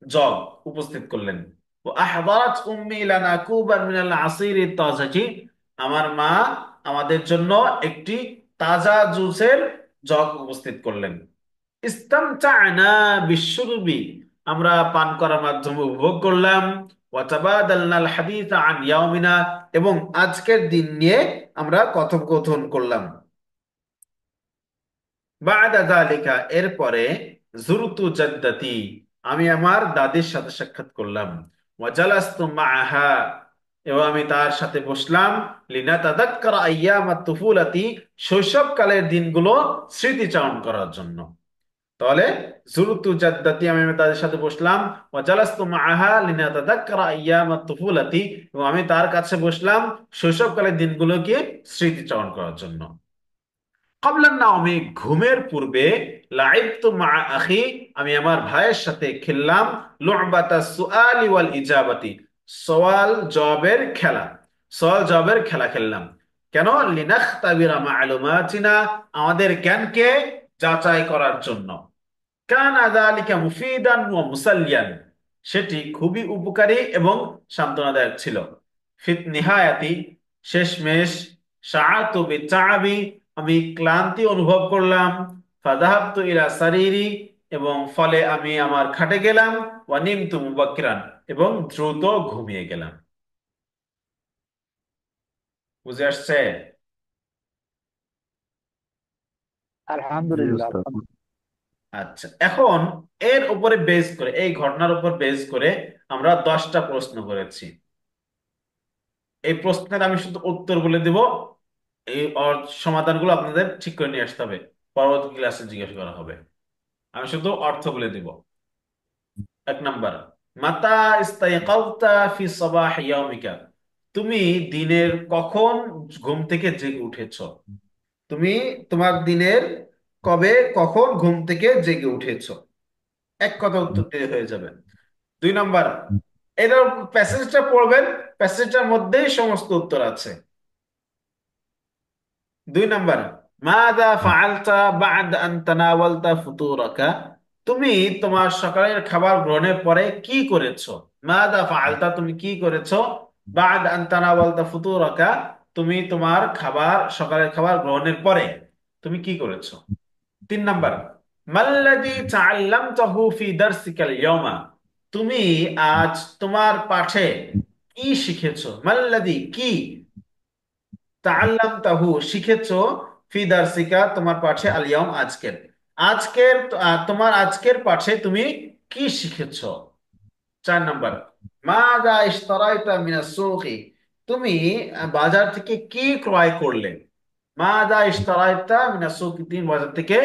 জগ উপস্থিত করলেন। ওয়া আহদারাত উম্মি লানা কুবাম মিনাল আসিরি তাজাতি, আমার মা আমাদের জন্য একটি তাজা জুসের জগ উপস্থিত করলেন। ইস্তামতা'না বিশুরবি, আমরা পান করার মাধ্যমে উপভোগ করলাম। ওয়া তাবাদালনাল হাদিস আন ইয়াউমিনা, এবং আজকের দিন নিয়ে আমরা কথোপকথন করলাম। বা'দা যালিকা, এরপরে, যুরতু জাদ্দাতি, আমি আমার দাদির সাথে সাক্ষাৎ করলাম। ওয়া জালাস্তু মা'আহা, এবং আমি তার সাথে বসলাম। লিনাতাযাক্কারা আইয়ামাত তুফুলাতি, শৈশবকালের দিনগুলো স্মৃতিচারণ করার জন্য। তাহলে জুরতু জাদ্দাতি, আমি তাদের সাথে বসলাম। ওয়া জালাস্তু মাআহা লিনাতাযাক্কারা আইয়ামাত তুফুলাতি, এবং আমি তার কাছে বসলাম শৈশবকালের দিনগুলোকে স্মৃতিচারণ করার জন্য। ক্বাবলান নাওমি, ঘুমের পূর্বে, লাইবতু মা আখি, আমি আমার ভাইয়ের সাথে খেললাম। লু'বাতাস সুআলি ওয়াল ইজাবাতি, সওয়াল জবাবের খেলা, সওয়াল জবাবের খেলা খেললাম। কেন? লিনাখতাবিরা মা'লুমাতিনা, আমাদের জ্ঞানকে যাচাই করার জন্য। কানা যালিকা মুফিদান ওয়া মুসাল্লিয়ান, সেটি খুবই উপকারী এবং সান্ত্বনাদায়ক ছিল। ফিত নিহায়াতি, শেষমেশ, শাআতু বিতাআবি, আমি ক্লান্তি অনুভব করলাম। ফাযাহাবতু ইলা সারিরি, এবং ফলে আমি আমার খাটে গেলাম। ওয়া নিমতু মুবাক্কিরান, এবং দ্রুত ঘুমিয়ে গেলাম। বুঝে আসছে? জি আলহামদুলিল্লাহ, উস্তাদ। আচ্ছা, এখন এর উপরে বেস করে, এই ঘটনার উপর বেস করে আমরা 10টা প্রশ্ন করেছি। এই প্রশ্নের আমি শুধু উত্তর বলে দিব, এই সমাধানগুলো আপনাদের ঠিক করে নিয়ে আসতে হবে, পরবর্তী ক্লাসে জিজ্ঞাসা করা হবে। আমি শুধু অর্থ বলে দিব। 1 নাম্বার, মাতা ইস্তাইকাযতা ফি সাবাহ ইয়াউমিকা, তুমি দিনের কখন ঘুম থেকে জেগে উঠেছো? তুমি তোমার দিনের কবে, কখন ঘুম থেকে জেগে উঠেছো? এক কথা উত্তর দিলে হয়ে যাবে। 2 নাম্বার, এটার প্যাসেজটা পড়বেন, প্যাসেজটার মধ্যেই সমস্ত উত্তর আছে। 2 নাম্বার, মাযা ফাআলতা বা'দ আন তানাওয়ালতা ফুতুরাকা, তুমি তোমার সকালের খাবার গ্রহণের পরে কি করেছো? মাযা ফাআলতা, তুমি কি করেছো? বা'দ আন তানাওয়ালতা ফুতুরাকা, তুমি তোমার খাবার, সকালের খাবার গ্রহণের পরে তুমি কি করেছো? 3 নাম্বার, মাল্লাযী তাআল্লামতাহু ফি দারসিকাল ইয়াওমা, তুমি আজ তোমার পাঠে কি শিখেছো? মাল্লাযী, কি, তাআল্লামতাহু, শিখেছো, ফি দারসিকা, তোমার পাঠে, আল ইয়াউম, আজকের। আজকের তোমার আজকের পাঠে তুমি কি শিখেছো? 4 নাম্বার, মাযা ইশতারাইতা মিনাস সুকি, তুমি বাজার থেকে কি ক্রয় করলে? মাযা ইশতারাইতা মিনাস সুকি, তুমি বাজার থেকে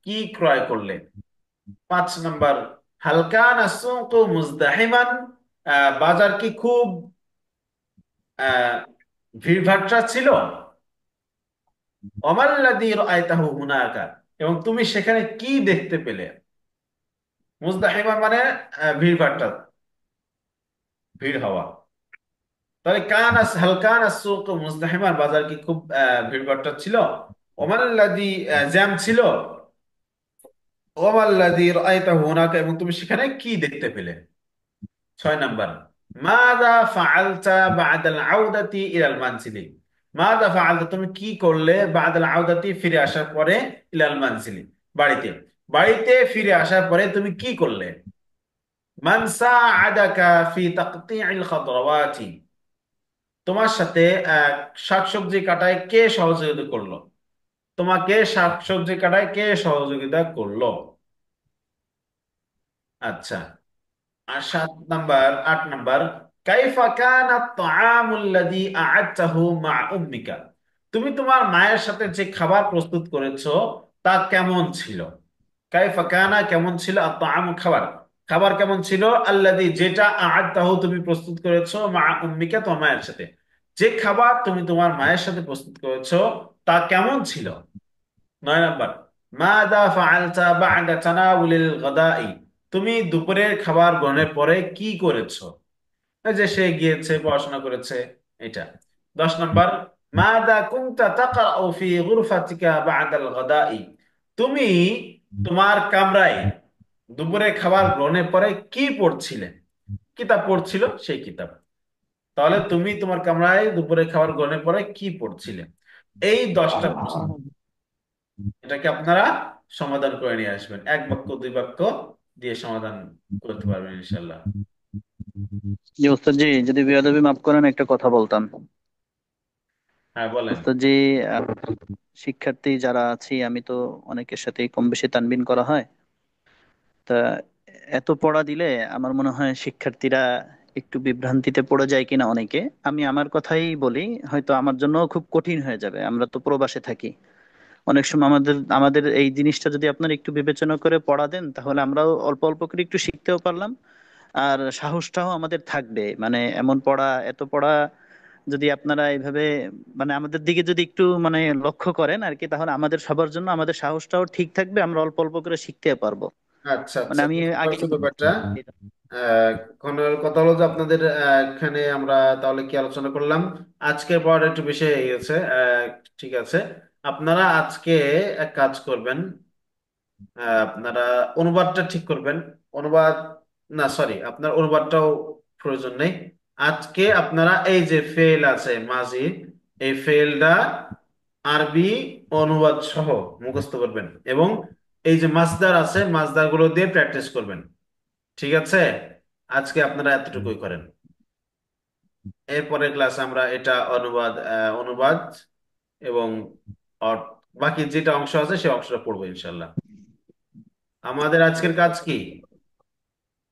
কি ক্রয় করলে? 5 নাম্বার, হাল কানা সুকু মুজদাহিমান, বাজার কি খুব আহ ভিড়ভাট্টা ছিল? অমাল্লাযী রাআইতাহু হুনাকা, এবং তুমি সেখানে কি দেখতে পেলে? মুজদাহিমান মানে ভিড়ভাট্টা, ভিড় হওয়া। তাহলে হাল কানা সুকু মুজদাহিমান, বাজার কি খুব ভিড়ভাট্টা ছিল? ওমাল্লাদি জ্যাম ছিল, ওমাল্লাদি রাআইতা হুনাকা, এবং তুমি সেখানে কি দেখতে পেলে। 6 নাম্বার, মাযা ফাআলতা বা'দাল আউদাতি ইলাল মানজিলি। মাযা ফাআলতা, তুমি কি করলে, বা'দাল আউদাতি, ফিরে আসার পরে, ইলাল মানজিলি, বাড়িতে। বাড়িতে ফিরে আসার পরে তুমি কি করলে। মান সাআদাকা ফি তাকতি'আল খাদরাওয়াতি, তোমার সাথে আহ, শাকসবজি কাটায় কে সহযোগিতা করলো, তোমাকে শাকসবজি কাটায় কে সহযোগিতা করলো। আচ্ছা। আর 7 নাম্বার, 8 নাম্বার, কাইফা কানা তাআমুল্লাযী আ'আদতাহু মা উম্মিকা, তুমি তোমার মায়ের সাথে যে খাবার প্রস্তুত করেছো তা কেমন ছিল। কাইফা কানা, কেমন ছিল, আর তাআমু, খাবার, খাবার কেমন ছিল, আল্লাযী, যেটা, আ'আদতাহু, তুমি প্রস্তুত করেছো, মা উম্মিকা, তোমার মায়ের সাথে, যে খাবার তুমি তোমার মায়ের সাথে প্রস্তুত করেছো তা কেমন ছিল। 9 নাম্বার, মাদা ফাআলতা বা'দা তানাউলিল গাদাই, তুমি দুপুরের খাবার গ্রহণের পরে কি করেছো। এই যে সে গিয়েছে, পড়াশোনা করেছে, এটা। 10 নাম্বার, মাদা কুনতা তাকরাউ ফি গুরফাতিকা বা'দাল গাদাই, তুমি তোমার কামরায় দুপুরের খাবার গ্রহণের পরে কি পড়ছিলে, কিতাব পড়ছিল, সেই কিতাব। তাহলে তুমি তোমার কামরায় দুপুরের খাবার গ্রহণের পরে কি পড়ছিলে। এই 10টা প্রশ্ন, এটাকে আপনারা সমাধান করে নিয়ে আসবেন, 1 বাক্য 2 বাক্য দিয়ে সমাধান করতে পারবেন ইনশাল্লাহ। জি ওস্তাদ জি, যদি বেয়াদবি মাফ করেন একটা কথা বলতাম। হ্যাঁ, বলেন। ওস্তাদ জি, আহ, শিক্ষার্থী যারা আছি আমি তো অনেকের সাথে কম বেশি তানবিন করা হয়। তা এত পড়া দিলে আমার মনে হয় শিক্ষার্থীরা একটু বিভ্রান্তিতে পড়ে যায় কিনা অনেকে। আমি আমার কথাই বলি, হয়তো আমার জন্য খুব কঠিন হয়ে যাবে, আমরা তো প্রবাসে থাকি। অনেক সময় আমাদের আমাদের এই জিনিসটা যদি আপনারা একটু বিবেচনা করে পড়া দেন, তাহলে আমরাও অল্প অল্প করে একটু শিখতেও পারলাম। আর সাহসটাও আমাদের থাকবে, মানে এমন পড়া, এত পড়া যদি আপনারা এইভাবে মানে আমাদের দিকে যদি একটু মানে লক্ষ্য করেন আর কি, তাহলে আমাদের সবার জন্য আমাদের সাহসটাও ঠিক থাকবে, আমরা অল্প অল্প করে শিখতে পারবো। আচ্ছা মানে আচ্ছা, আমি বুঝতে আগে পারছি ব্যাপারটা। এখন কথা হলো যে আপনাদের এখানে আমরা তাহলে কি আলোচনা করলাম, আজকের পর একটু বেশি হয়ে গেছে। ঠিক আছে, আপনারা আজকে এক কাজ করবেন, আপনারা অনুবাদটা ঠিক করবেন। অনুবাদ, না সরি, আপনার অনুবাদটাও প্রয়োজন নেই। আজকে আপনারা এই যে ফেল আছে মাঝি, এই ফেলটা আরবি অনুবাদ সহ মুখস্থ করবেন, এবং এই যে মাসদার আছে মাসদার গুলো দিয়ে প্র্যাকটিস করবেন। ঠিক আছে, আজকে আপনারা এতটুকুই করেন। এরপরে ক্লাসে আমরা এটা অনুবাদ, অনুবাদ এবং অর- বাকি যেটা অংশ আছে সেই অংশটা পড়বো ইনশাল্লাহ। আমাদের আজকের কাজ কি।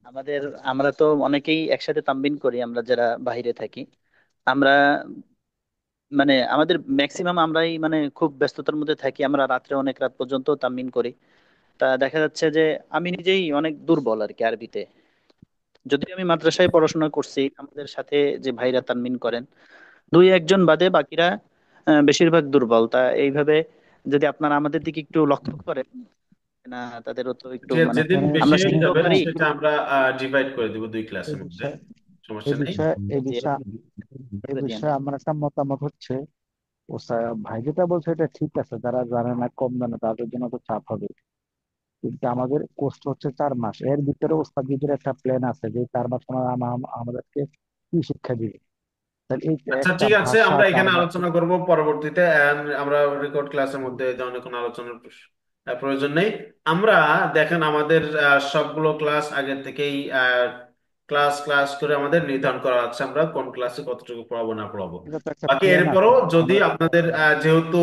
আমাদের, আমরা তো অনেকেই একসাথে তানবিন করি, আমরা যারা বাইরে থাকি। আমরা মানে আমাদের ম্যাক্সিমাম আমরাই মানে খুব ব্যস্ততার মধ্যে থাকি, আমরা রাত্রে অনেক রাত পর্যন্ত তানবিন করি। তা দেখা যাচ্ছে যে আমি নিজেই অনেক দুর্বল আর কি আরবিতে। যদিও আমি মাদ্রাসায় পড়াশোনা করছি, আমাদের সাথে যে ভাইরা তানবিন করেন দুই একজন বাদে বাকিরা বেশিরভাগ দুর্বল। তা এইভাবে যদি আপনারা আমাদের দিকে একটু লক্ষ্য করেন, না তাদেরও তো একটু যে মানে যেদিন বেশি আমরা হয়ে শিখতেও যাবে পারি। সেটা আমরা ডিভাইড করে দিব 2 ক্লাসের এই মধ্যে, বিষয়ে এই সমস্যা নেই। বিষয়ে এই জি, বিষয়ে এই করে দিয়েন। বিষয়ে আমার একটা মতামত হচ্ছে, ভাই যেটা বলছে এটা ঠিক আছে, যারা জানে না, কম জানে, তাদের জন্য তো চাপ হবে। কিন্তু আমাদের কোর্স হচ্ছে 4 মাস, এর ভিতরে ওস্তাদের একটা প্ল্যান আছে যে 4 মাস আমাদেরকে কি শিক্ষা দিবে। তাহলে এই আচ্ছা, একটা ঠিক আছে, ভাষা আমরা চার এখানে মাস আলোচনা করব পরবর্তীতে, and আমরা রেকর্ড ক্লাসের মধ্যে এই ধরনের কোনো আলোচনার প্রয়োজন নেই। আমরা দেখেন আমাদের সবগুলো ক্লাস আগে থেকেই ক্লাস ক্লাস করে আমাদের নির্ধারণ করা আছে, আমরা কোন ক্লাসে কতটুকু পড়াবো না পড়াবো। এটা তো একটা বাকি প্ল্যান এরপরও আছে যদি আমরা। আপনাদের যেহেতু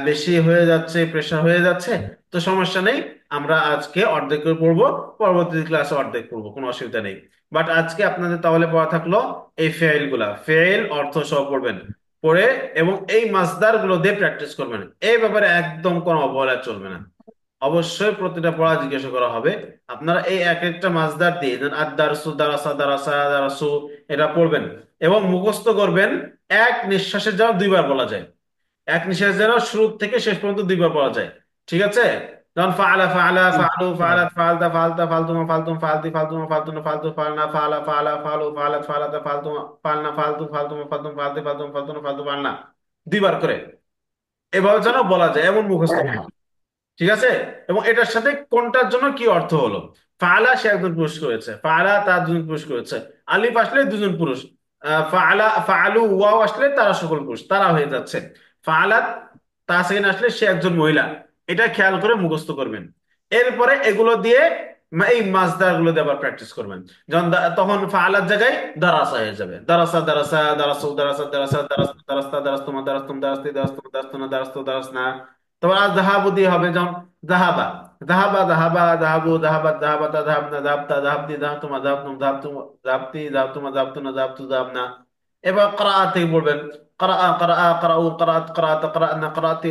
বেশি হয়ে যাচ্ছে, প্রেশার হয়ে যাচ্ছে, তো সমস্যা নেই, আমরা আজকে অর্ধেক করে পড়বো, পরবর্তী ক্লাসে অর্ধেক পড়বো, কোনো অসুবিধা নেই। বাট আজকে আপনাদের তাহলে পড়া থাকলো এই ফেইল গুলা, ফেইল অর্থ সহ পড়বেন, পড়ে এবং এই মাসদার গুলো দিয়ে প্র্যাকটিস করবেন। এই ব্যাপারে একদম কোনো অবহেলা চলবে না, অবশ্যই প্রতিটা পড়া জিজ্ঞাসা করা হবে। আপনারা এই এক একটা মাসদার দিয়ে আদ-দারসু, দারাসা, দারাসা, দারাসু, এটা পড়বেন এবং মুখস্থ করবেন। এক নিঃশ্বাসে যেন 2 বার বলা যায়, এক নিঃশ্বাসে যেন শুরু থেকে শেষ পর্যন্ত 2 বার বলা যায়। ঠিক আছে, যেমন ফাআলা, ফাআলা, ফাআলু, ফাআলাত, ফাআলতা, ফাআলতা, ফাআলতুমা, ফাআলতুম, ফাআলতি, ফাআলতুমা, ফাআলতুনা, ফাআলতু, ফাআলনা, ফাআলা, ফাআলা, ফাআলু, ফাআলাত, ফাআলাতা, ফাআলতুমা, ফাআলনা, ফাআলতু, ফাআলতুমা, ফাআলতুম, ফাআলতি, ফাআলতুম, ফাআলতুনা, ফাআলতু, ফাআলনা, 2 বার করে। এভাবে যেন বলা যায়, এমন মুখস্থ করতে হবে। ঠিক আছে। এবং এটার সাথে কোনটার জন্য কি অর্থ হলো, ফাআলা সে একজন পুরুষ করেছে, ফাআলা তার দুজন পুরুষ করেছে, আলিফ আসলে দুজন পুরুষ, ফাআলা ফাআলু ওয়াও আসলে তারা সকল পুরুষ, তারা হয়ে যাচ্ছে। ফাআলাত তাসিন আসলে সে একজন মহিলা। এটা খেয়াল করে মুখস্থ করবেন। এরপরে এগুলো দিয়ে এই মাসদার গুলো দিয়ে আবার প্র্যাকটিস করবেন। যখন তখন ফাআলাত জায়গায় দারাসা হয়ে যাবে, দারাসা দারাসা দারাসু দারাসা দারাসা দারাস্তা দারাস্তা দারাস্তুমা দারাস্তুম দারাস্তি দারাস্তুমা দারাস্তুনা দারাস্তু দারাসনা। তারপর আজ জাহাবু দিয়ে হবে, যেমন জাহাবা জাহাবা জাহাবা জাহাবু জাহাবাত জাহাবাতা জাহাবনা জাহাবতা জাহাবতি জাহাবতুমা জাহাবতুম জাহাবতুম জাহাবতি জাহাবতুমা জাহাবতুনা জাহাবতু জাহাবনা। এবার ক্রাআত থেকে বলবেন, ক্রাআ ক্রাআ ক্রাউ ক্রাআত ক্রাআত ক্রাআনা ক্রাআতি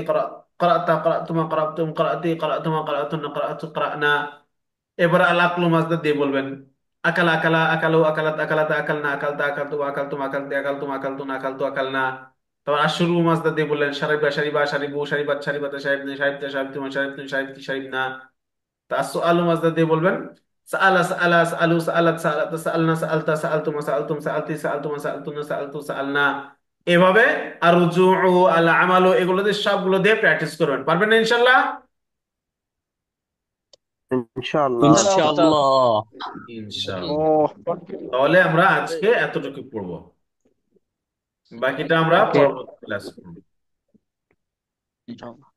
ক্রাআতা ক্রাআতুমা ক্রাআতুম ক্রাআতি ক্রাআতুমা ক্রাআতুনা ক্রাআতু ক্রাআনা। এবার আল আকলু মাজদা দিয়ে বলবেন, আকালা আকালা আকালু আকালাত আকালাতা আকালনা আকালতা আকালতু আকালতুম আকালতি আকালতুম আকালতুনা আকালতু আকালনা। তারপর আশুরু মাজদা দিয়ে বললেন, শারিবা শারিবা শারিবু শারিবাত শারিবাতা শারিবনি শারিবতা শারিবতুমা শারিবতুম শারিবতি শারিবনা। তাসআলু মাজদা দিয়ে বলবেন, সাআলা সাআলা সাআলু সাআলাত সাআলাতা সাআলনা সাআলতা সাআলতুমা সাআলতুম সাআলতি সাআলতুমা সাআলতুনা সাআলতু সাআলনা। এভাবে আর রুজুউ আল আমালু এগুলো দিয়ে সবগুলো দিয়ে প্র্যাকটিস করবেন। পারবেন না ইনশাআল্লাহ? ইনশাআল্লাহ। ইনশাআল্লাহ উস্তাদ। ইনশাআল্লাহ। ইনশাআল্লাহ। ও তাহলে আমরা আজকে এতটুকু পড়বো, বাকিটা আমরা ওকে। পরবর্তী ক্লাস করব। ইনশাআল্লাহ।